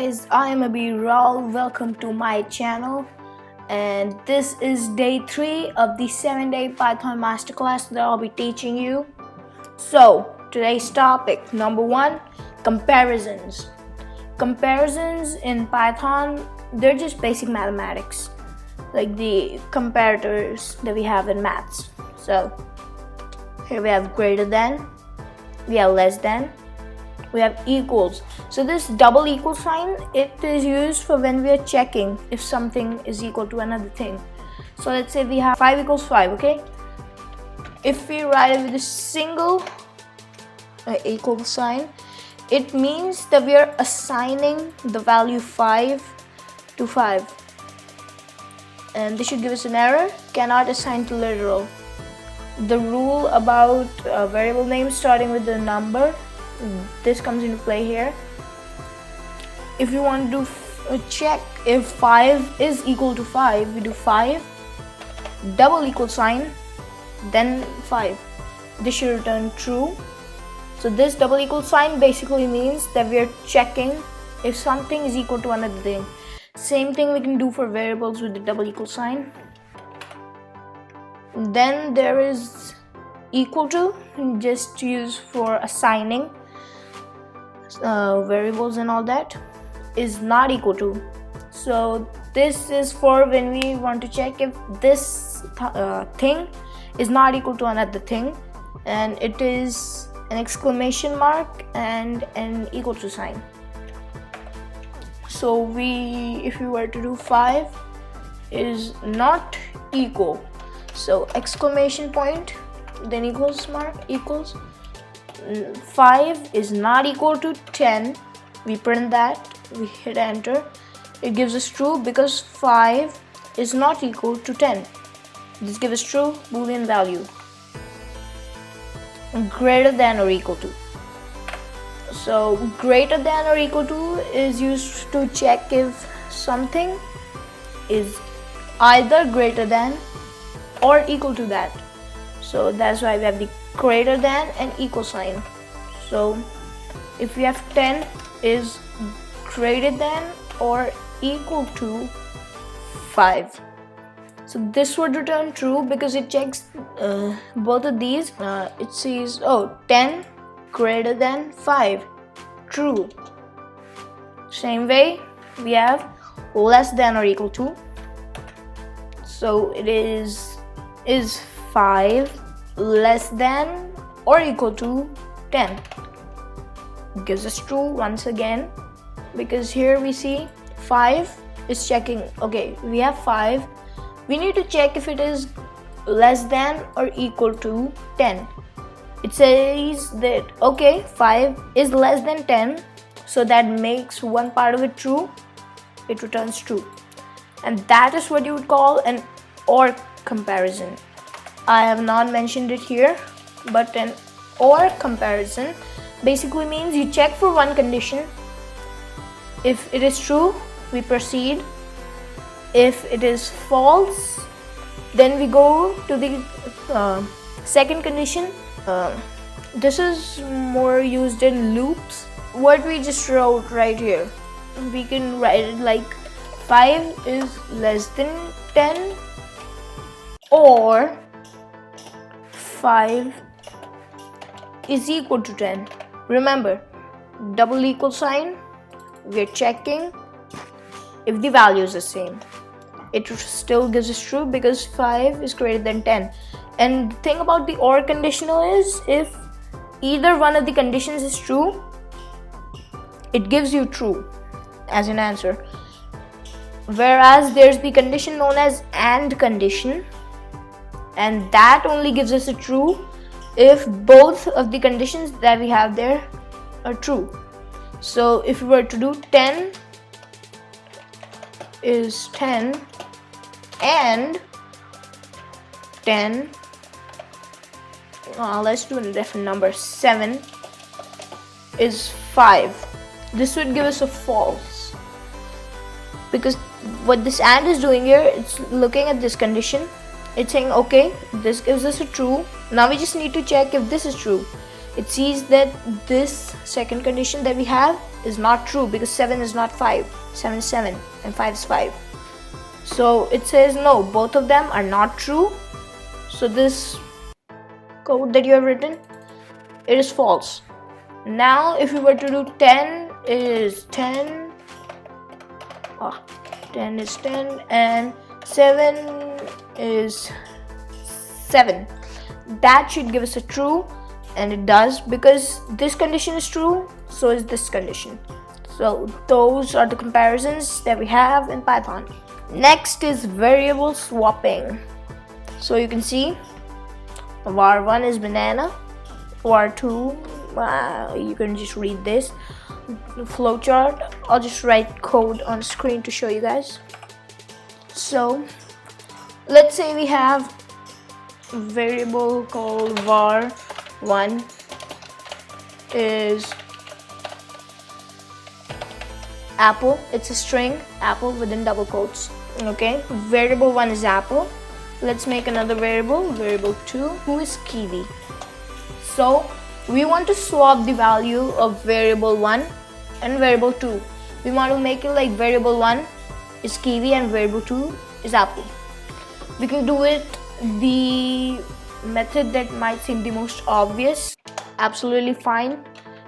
guys, I am Abeer. Welcome to my channel, and this is day 3 of the 7-day Python masterclass that I'll be teaching you. So today's topic, number 1, comparisons. Comparisons in Python, they're just basic mathematics, like the comparators that we have in maths. So here we have greater than, we have less than, we have equals. So this double equal sign, it is used for when we are checking if something is equal to another thing. So let's say we have 5 equals 5, okay? If we write it with a single equal sign, it means that we are assigning the value 5 to 5. And this should give us an error, cannot assign to literal. The rule about variable names starting with the number, this comes into play here. If you want to check if 5 is equal to 5, we do 5 double equal sign, then 5. This should return true. So this double equal sign basically means that we are checking if something is equal to another thing. Same thing we can do for variables with the double equal sign. Then there is equal to, just use for assigning variables and all that. Is not equal to. So this is for when we want to check if this thing is not equal to another thing, and it is an exclamation mark and an equal to sign. So if we were to do 5 is not equal, so exclamation point then equals mark equals. 5 is not equal to 10, we print that, we hit enter, it gives us true because 5 is not equal to 10. This gives us true boolean value. Greater than or equal to. So greater than or equal to is used to check if something is either greater than or equal to that. So that's why we have the greater than and equal sign. So if we have 10 is greater than or equal to 5. So this would return true because it checks both of these. It says 10 greater than 5, true. Same way we have less than or equal to. So it is 5 less than or equal to 10. Gives us true once again, because here we see 5 is checking, okay, we have 5, we need to check if it is less than or equal to 10. It says that okay, 5 is less than 10, so that makes one part of it true, it returns true, and that is what you would call an OR comparison. I have not mentioned it here, but an OR comparison basically means you check for one condition. If it is true, we proceed. If it is false, then we go to the second condition. This is more used in loops. What we just wrote right here, we can write it like 5 is less than 10 or 5 is equal to 10. Remember, double equal sign, we're checking if the value is the same. It still gives us true because 5 is greater than 10. And the thing about the OR conditional is if either one of the conditions is true, it gives you true as an answer. Whereas there's the condition known as AND condition, and that only gives us a true if both of the conditions that we have there are true. So if we were to do 10 is 10 and 10, let's do a different number, 7 is 5, this would give us a false, because what this AND is doing here, it's looking at this condition, it's saying okay, this gives us a true, now we just need to check if this is true. It sees that this second condition that we have is not true because 7 is not 5. 7 is 7 and 5 is 5. So it says no, both of them are not true. So this code that you have written, it is false. Now if we were to do 10 is 10, 10 is 10 and 7 is 7. That should give us a true, and it does because this condition is true, so is this condition. So those are the comparisons that we have in Python. Next is variable swapping. So you can see var1 is banana, var2, you can just read this flowchart. I'll just write code on screen to show you guys. So let's say we have a variable called var1 is apple. It's a string apple within double quotes. Okay, variable 1 is apple. Let's make another variable, variable 2, who is kiwi. So we want to swap the value of variable 1 and variable 2. We want to make it like variable 1 is kiwi and variable 2 is apple. We can do it the method that might seem the most obvious. Absolutely fine.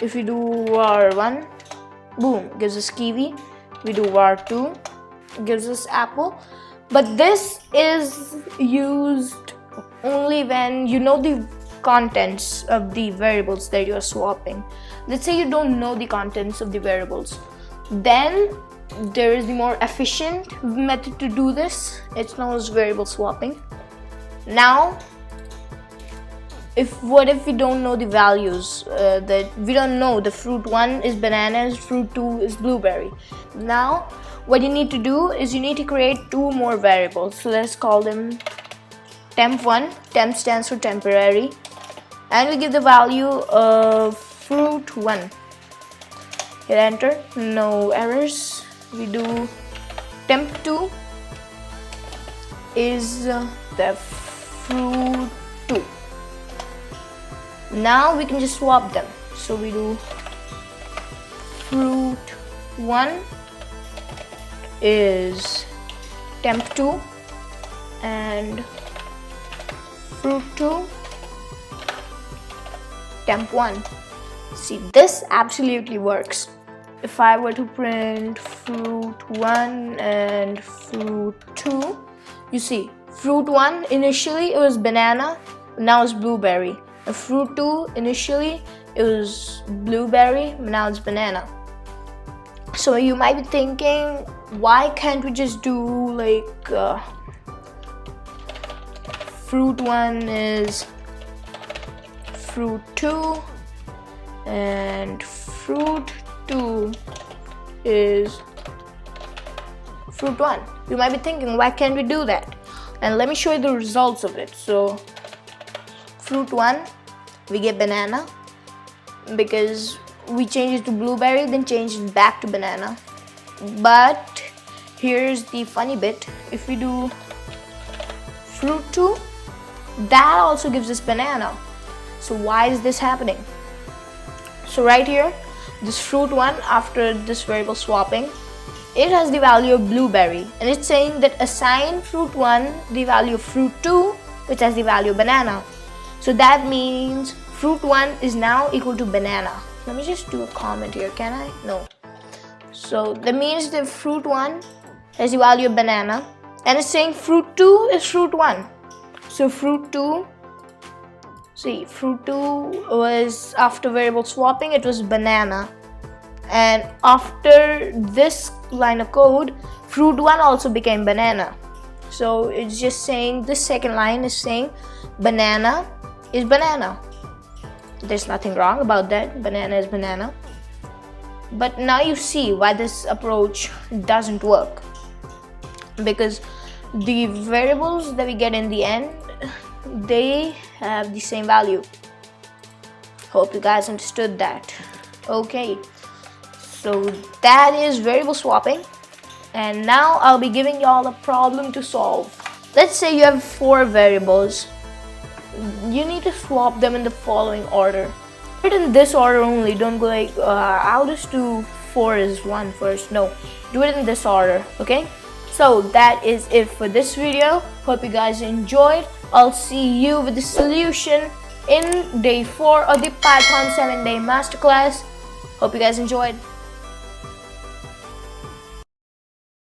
If we do var1, boom, gives us kiwi. We do var2, gives us apple. But this is used only when you know the contents of the variables that you are swapping. Let's say you don't know the contents of the variables. Then there is the more efficient method to do this. It's known as variable swapping. Now, what if we don't know the values, that we don't know the fruit 1 is bananas, fruit 2 is blueberry. Now what you need to do is you need to create 2 more variables. So let's call them temp1. Temp stands for temporary, and we give the value of fruit 1. Hit enter, no errors. We do temp2 is the fruit 2. Now we can just swap them. So we do fruit 1 is temp2 and fruit 2 temp1. See, this absolutely works. If I were to print fruit 1 and fruit 2, you see fruit 1 initially it was banana, now it's blueberry. And fruit 2 initially it was blueberry, now it's banana. So you might be thinking, why can't we just do like fruit 1 is fruit 2 and fruit 2 is fruit 1. You might be thinking, why can't we do that? And let me show you the results of it. So fruit 1, we get banana because we changed it to blueberry, then changed it back to banana. But here's the funny bit. If we do fruit 2, that also gives us banana. So why is this happening? So right here, this fruit 1, after this variable swapping, it has the value of blueberry, and it's saying that assign fruit 1 the value of fruit 2, which has the value of banana. So that means fruit 1 is now equal to banana. Let me just do a comment here, can I? No. So that means that fruit 1 has the value of banana, and it's saying fruit 2 is fruit 1. So fruit 2, see, fruit 2 was after variable swapping, it was banana. And after this line of code, fruit 1 also became banana. So it's just saying, this second line is saying banana is banana. There's nothing wrong about that. Banana is banana. But now you see why this approach doesn't work. Because the variables that we get in the end, they have the same value. Hope you guys understood that. Okay, so that is variable swapping. And now I'll be giving y'all a problem to solve. Let's say you have 4 variables. You need to swap them in the following order. Put in this order only. Don't go like, I'll just do 4 is 1 first. No, do it in this order, okay? So that is it for this video. Hope you guys enjoyed. I'll see you with the solution in day 4 of the Python 7-day masterclass. Hope you guys enjoyed.